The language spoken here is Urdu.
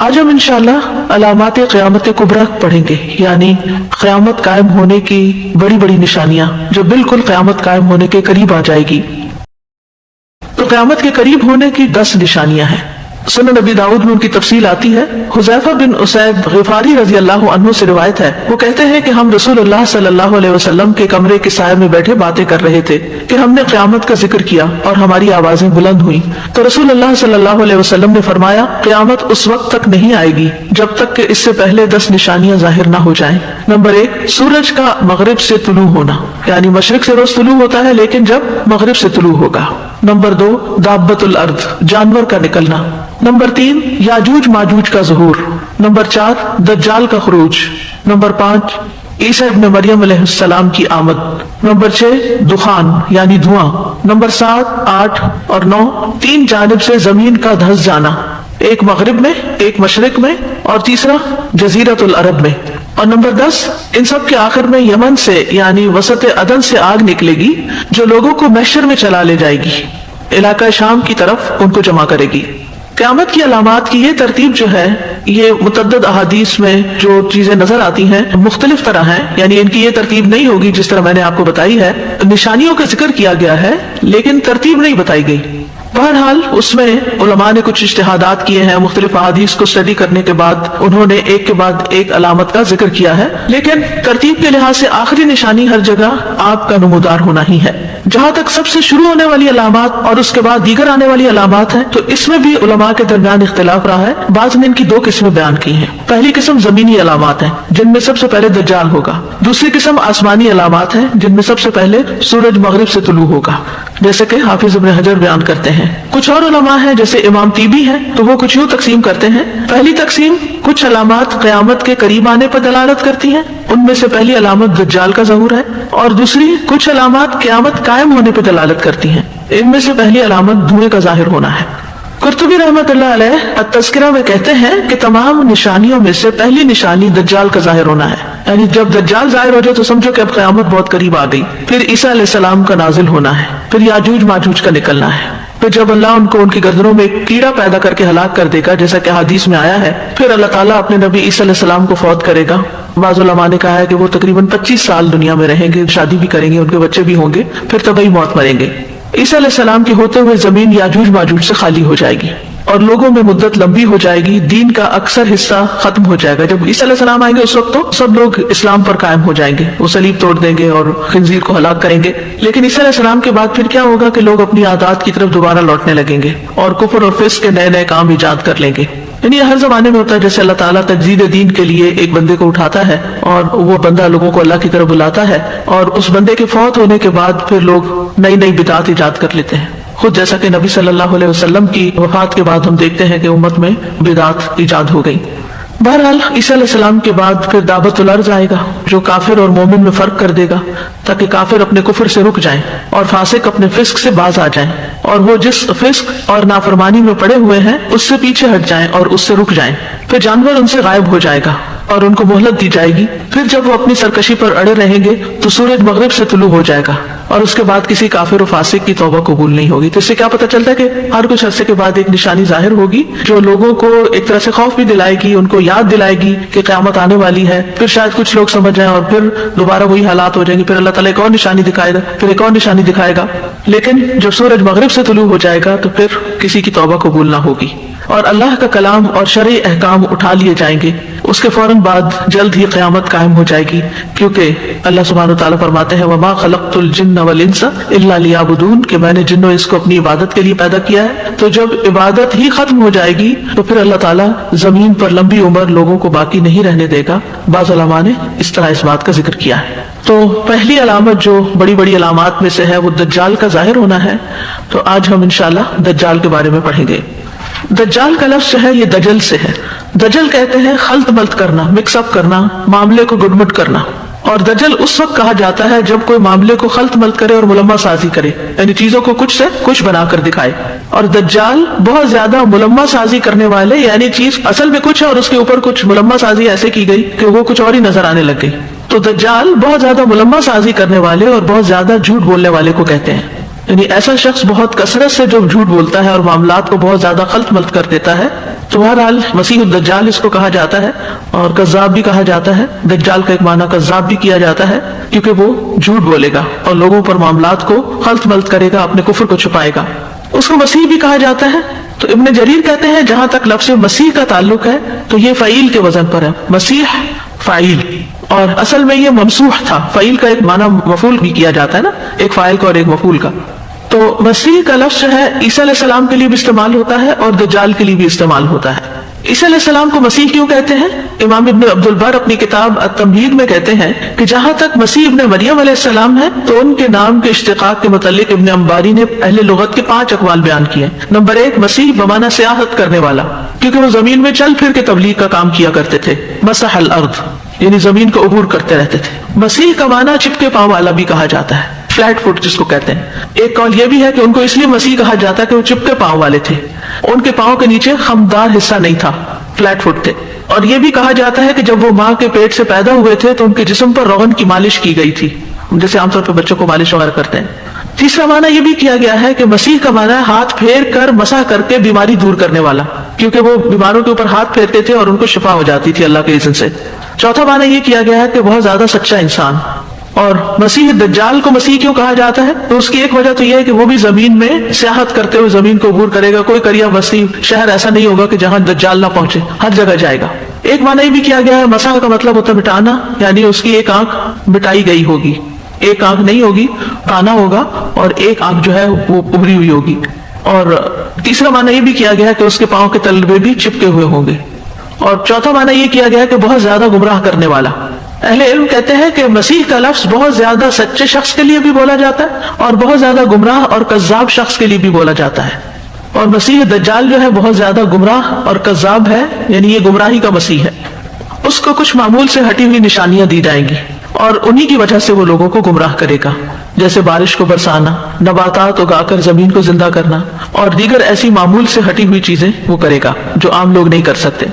آج ہم انشاءاللہ علامات قیامت کبریٰ پڑھیں گے، یعنی قیامت قائم ہونے کی بڑی بڑی نشانیاں جو بالکل قیامت قائم ہونے کے قریب آ جائے گی۔ تو قیامت کے قریب ہونے کی 10 نشانیاں ہیں۔ سنن نبی داؤد میں ان کی تفصیل آتی ہے۔ حذیفہ بن اسید غفاری رضی اللہ عنہ سے روایت ہے، وہ کہتے ہیں کہ ہم رسول اللہ صلی اللہ علیہ وسلم کے کمرے کے سائے میں بیٹھے باتیں کر رہے تھے کہ ہم نے قیامت کا ذکر کیا اور ہماری آوازیں بلند ہوئیں، تو رسول اللہ صلی اللہ علیہ وسلم نے فرمایا قیامت اس وقت تک نہیں آئے گی جب تک کہ اس سے پہلے 10 نشانیاں ظاہر نہ ہو جائیں۔ نمبر 1، سورج کا مغرب سے طلوع ہونا، یعنی مشرق سے روز طلوع ہوتا ہے لیکن جب مغرب سے طلوع ہوگا۔ نمبر 2، دابۃ الارض، جانور کا نکلنا۔ نمبر 3، یاجوج ماجوج کا ظہور۔ نمبر 4، دجال کا خروج۔ نمبر 5، عیسیٰ ابن مریم علیہ السلام کی آمد۔ نمبر 6، دخان یعنی دھواں۔ نمبر 7، 8 اور 9، 3 جانب سے زمین کا دھس جانا، ایک مغرب میں، ایک مشرق میں اور تیسرا جزیرۃ العرب میں۔ اور نمبر 10، ان سب کے آخر میں یمن سے یعنی وسط عدن سے آگ نکلے گی جو لوگوں کو محشر میں چلا لے جائے گی، علاقہ شام کی طرف ان کو جمع کرے گی۔ قیامت کی علامات کی یہ ترتیب جو ہے، یہ متعدد احادیث میں جو چیزیں نظر آتی ہیں مختلف طرح ہیں، یعنی ان کی یہ ترتیب نہیں ہوگی جس طرح میں نے آپ کو بتائی ہے۔ نشانیوں کا ذکر کیا گیا ہے لیکن ترتیب نہیں بتائی گئی۔ بہرحال اس میں علماء نے کچھ اجتہادات کیے ہیں، مختلف احادیث کو اسٹڈی کرنے کے بعد انہوں نے ایک کے بعد ایک علامت کا ذکر کیا ہے، لیکن ترتیب کے لحاظ سے آخری نشانی ہر جگہ آپ کا نمودار ہونا ہی ہے۔ جہاں تک سب سے شروع ہونے والی علامات اور اس کے بعد دیگر آنے والی علامات ہیں، تو اس میں بھی علماء کے درمیان اختلاف رہا ہے۔ بعض نے ان کی 2 قسمیں بیان کی ہیں۔ پہلی قسم زمینی علامات ہیں جن میں سب سے پہلے دجال ہوگا۔ دوسری قسم آسمانی علامات ہیں جن میں سب سے پہلے سورج مغرب سے طلوع ہوگا، جیسے کہ حافظ ابن حجر بیان کرتے ہیں۔ کچھ اور علماء ہیں جیسے امام طیبی ہیں، تو وہ کچھ یوں تقسیم کرتے ہیں۔ پہلی تقسیم، کچھ علامات قیامت کے قریب آنے پر دلالت کرتی ہیں، ان میں سے پہلی علامت دجال کا ظہور ہے، اور دوسری کچھ علامات قیامت قائم ہونے پہ دلالت کرتی ہیں، ان میں سے پہلی علامت دھوئیں کا ظاہر ہونا ہے۔ قرطبی رحمۃ اللہ علیہ التذکرہ میں کہتے ہیں کہ تمام نشانیوں میں سے پہلی نشانی دجال کا ظاہر ہونا ہے، یعنی جب دجال ظاہر ہو جائے تو سمجھو کہ اب قیامت بہت قریب آ گئی۔ پھر عیسیٰ علیہ السلام کا نازل ہونا ہے، پھر یاجوج ماجوج کا نکلنا ہے، پھر جب اللہ ان کو ان کی گردنوں میں ایک کیڑا پیدا کر کے ہلاک کر دے گا جیسا کہ حدیث میں آیا ہے، پھر اللہ تعالیٰ اپنے نبی عیسیٰ علیہ السلام کو فوت کرے گا۔ بعض علماء نے کہا ہے کہ وہ تقریباً 25 سال دنیا میں رہیں گے، شادی بھی کریں گے، ان کے بچے بھی ہوں گے، پھر طبعی موت مریں گے۔ عیسیٰ علیہ السلام کے ہوتے ہوئے زمین یاجوج ماجوج سے خالی ہو جائے گی اور لوگوں میں مدت لمبی ہو جائے گی، دین کا اکثر حصہ ختم ہو جائے گا۔ جب عیسیٰ علیہ السلام آئیں گے اس وقت تو سب لوگ اسلام پر قائم ہو جائیں گے، وہ صلیب توڑ دیں گے اور خنزیر کو ہلاک کریں گے۔ لیکن عیسیٰ علیہ السلام کے بعد پھر کیا ہوگا کہ لوگ اپنی عادات کی طرف دوبارہ لوٹنے لگیں گے اور کفر اور فسق کے نئے نئے کام ایجاد کر لیں گے۔ یعنی ہر زمانے میں ہوتا ہے، جیسے اللہ تعالیٰ تجدید دین کے لیے ایک بندے کو اٹھاتا ہے اور وہ بندہ لوگوں کو اللہ کی طرف بلاتا ہے، اور اس بندے کے فوت ہونے کے بعد پھر لوگ نئی نئی بدعات ایجاد کر لیتے ہیں۔ خود جیسا کہ نبی صلی اللہ علیہ وسلم کی وفات کے بعد ہم دیکھتے ہیں کہ امت میں بدعات ایجاد ہو گئی۔ بہرحال عیسیٰ علیہ السلام کے بعد پھر دعوت الارض آئے گا جو کافر اور مومن میں فرق کر دے گا، تاکہ کافر اپنے کفر سے رک جائیں اور فاسق اپنے فسق سے باز آ جائیں، اور وہ جس فسق اور نافرمانی میں پڑے ہوئے ہیں اس سے پیچھے ہٹ جائیں اور اس سے رک جائیں۔ پھر جانور ان سے غائب ہو جائے گا اور ان کو مہلت دی جائے گی۔ پھر جب وہ اپنی سرکشی پر اڑے رہیں گے تو سورج مغرب سے طلوع ہو جائے گا، اور اس کے بعد کسی کافر و فاسق کی توبہ قبول نہیں ہوگی۔ تو اس سے کیا پتہ چلتا ہے کہ ہر کچھ عرصے کے بعد ایک نشانی ظاہر ہوگی جو لوگوں کو ایک طرح سے خوف بھی دلائے گی، ان کو یاد دلائے گی کہ قیامت آنے والی ہے۔ پھر شاید کچھ لوگ سمجھ جائیں اور پھر دوبارہ وہی حالات ہو جائیں گے، پھر اللہ تعالیٰ ایک اور نشانی دکھائے گا، پھر ایک اور نشانی دکھائے گا، لیکن جب سورج مغرب سے طلوع ہو جائے گا تو پھر کسی کی توبہ قبول نہ ہوگی اور اللہ کا کلام اور شرعی احکام اٹھا لیے جائیں گے۔ اس کے فوراً بعد جلد ہی قیامت قائم ہو جائے گی، کیونکہ اللہ سبحانہ وتعالیٰ فرماتے ہیں وَمَا خَلَقْتُ الْجِنَّ وَالْإِنسَ إِلَّا لِيَعْبُدُونَ، کہ میں نے جن و انس کو اپنی عبادت کے لیے پیدا کیا ہے۔ تو جب عبادت ہی ختم ہو جائے گی تو پھر اللہ تعالیٰ زمین پر لمبی عمر لوگوں کو باقی نہیں رہنے دے گا۔ بعض علماء نے اس طرح اس بات کا ذکر کیا ہے۔ تو پہلی علامت جو بڑی بڑی علامات میں سے ہے وہ دجال کا ظاہر ہونا ہے۔ تو آج ہم انشاءاللہ دجال کے بارے میں پڑھیں گے۔ دجال کا لفظ جو ہے یہ دجل سے ہے۔ دجل کہتے ہیں خلط ملط کرنا، مکس اپ کرنا، معاملے کو گڈمٹ کرنا۔ اور دجل اس وقت کہا جاتا ہے جب کوئی معاملے کو خلط ملط کرے اور ملمہ سازی کرے، یعنی چیزوں کو کچھ سے کچھ بنا کر دکھائے۔ اور دجال بہت زیادہ ملمہ سازی کرنے والے، یعنی چیز اصل میں کچھ ہے اور اس کے اوپر کچھ ملمہ سازی ایسے کی گئی کہ وہ کچھ اور ہی نظر آنے لگ گئی۔ تو دجال بہت زیادہ ملمہ سازی کرنے والے اور بہت زیادہ جھوٹ بولنے والے کو کہتے ہیں۔ یعنی ایسا شخص بہت کثرت سے جو جھوٹ بولتا ہے اور معاملات کو بہت زیادہ خلط ملط کر دیتا ہے، تو بہرحال مسیح الدجال اس کو کہا جاتا ہے اور کذاب بھی کہا جاتا ہے. دجال کا ایک معنی کذاب بھی کیا جاتا ہے کیونکہ وہ جھوٹ بولے گا اور لوگوں پر معاملات کو خلط ملط کرے گا، اپنے کفر کو چھپائے گا. اس کو مسیح بھی کہا جاتا ہے. تو ابن جریر کہتے ہیں جہاں تک لفظ مسیح کا تعلق ہے تو یہ فعیل کے وزن پر ہے، مسیح فاعل، اور اصل میں یہ ممسوح تھا. فعیل کا ایک معنی مفعول بھی کیا جاتا ہے نا، ایک فاعل کا اور ایک مفعول کا. تو مسیح کا لفظ جو ہے عیسیٰ علیہ السلام کے لیے بھی استعمال ہوتا ہے اور دجال کے لیے بھی استعمال ہوتا ہے. عیسیٰ علیہ السلام کو مسیح کیوں کہتے ہیں؟ امام ابن عبد البر اپنی کتاب التمہید میں کہتے ہیں کہ جہاں تک مسیح ابن مریم علیہ السلام ہے تو ان کے نام کے اشتقاق کے متعلق ابن انباری نے اہل لغت کے 5 اقوال بیان کیے. نمبر 1، مسیح بمعنی سیاحت کرنے والا، کیونکہ وہ زمین میں چل پھر کے تبلیغ کا کام کیا کرتے تھے. مسح الارض یعنی زمین کو عبور کرتے رہتے تھے. مسیح کا معنی چپکے پاؤں والا بھی کہا جاتا ہے، فلیٹ فٹ جس کو کہتے ہیں. ایک قول یہ بھی ہے کہ ان کو اس لیے مسیح کہا جاتا ہے کہ وہ چپکے پاؤں والے تھے، ان کے پاؤں کے نیچے خمدار حصہ نہیں تھا، فلیٹ فٹ تھے. اور یہ بھی کہا جاتا ہے کہ جب وہ ماں کے پیٹ سے پیدا ہوئے تھے تو ان کے جسم پر روغن کی مالش کی گئی تھی، جیسے عام طور پہ بچوں کو مالش وغیرہ کرتے ہیں. تیسرا معنی یہ بھی کیا گیا ہے کہ مسیح کا معنی ہے ہاتھ پھیر کر مسح کر کے بیماری دور کرنے والا، کیونکہ وہ بیماروں کے اوپر ہاتھ پھیرتے تھے اور ان کو شفا ہو جاتی تھی اللہ کے اذن سے. چوتھا معنی یہ کیا گیا ہے کہ بہت زیادہ سچا انسان. اور مسیح دجال کو مسیح کیوں کہا جاتا ہے؟ تو اس کی ایک وجہ تو یہ ہے کہ وہ بھی زمین میں سیاحت کرتے ہوئے زمین کو عبور کرے گا. کوئی قریہ بستی شہر ایسا نہیں ہوگا کہ جہاں دجال نہ پہنچے، ہر جگہ جائے گا. ایک معنی یہ بھی کیا گیا ہے، مسح کا مطلب ہوتا ہے مٹانا، یعنی اس کی ایک آنکھ مٹائی گئی ہوگی، ایک آنکھ نہیں ہوگی، کانا ہوگا، اور ایک آنکھ جو ہے وہ ابری ہوئی ہوگی. اور تیسرا معنی یہ بھی کیا گیا ہے کہ اس کے پاؤں کے تلوے بھی چپکے ہوئے ہوں گے. اور چوتھا معنی یہ کیا گیا ہے کہ بہت زیادہ گمراہ کرنے والا. اہل علم کہتے ہیں کہ مسیح کا لفظ بہت زیادہ سچے شخص کے لیے بھی بولا جاتا ہے اور بہت زیادہ گمراہ اور کذاب شخص کے لیے بھی بولا جاتا ہے. اور مسیح دجال جو ہے بہت زیادہ گمراہ اور کذاب ہے، یعنی یہ گمراہی کا مسیح ہے. اس کو کچھ معمول سے ہٹی ہوئی نشانیاں دی جائیں گی اور انہی کی وجہ سے وہ لوگوں کو گمراہ کرے گا، جیسے بارش کو برسانا، نباتات اگا کر زمین کو زندہ کرنا اور دیگر ایسی معمول سے ہٹی ہوئی چیزیں وہ کرے گا جو عام لوگ نہیں کر سکتے.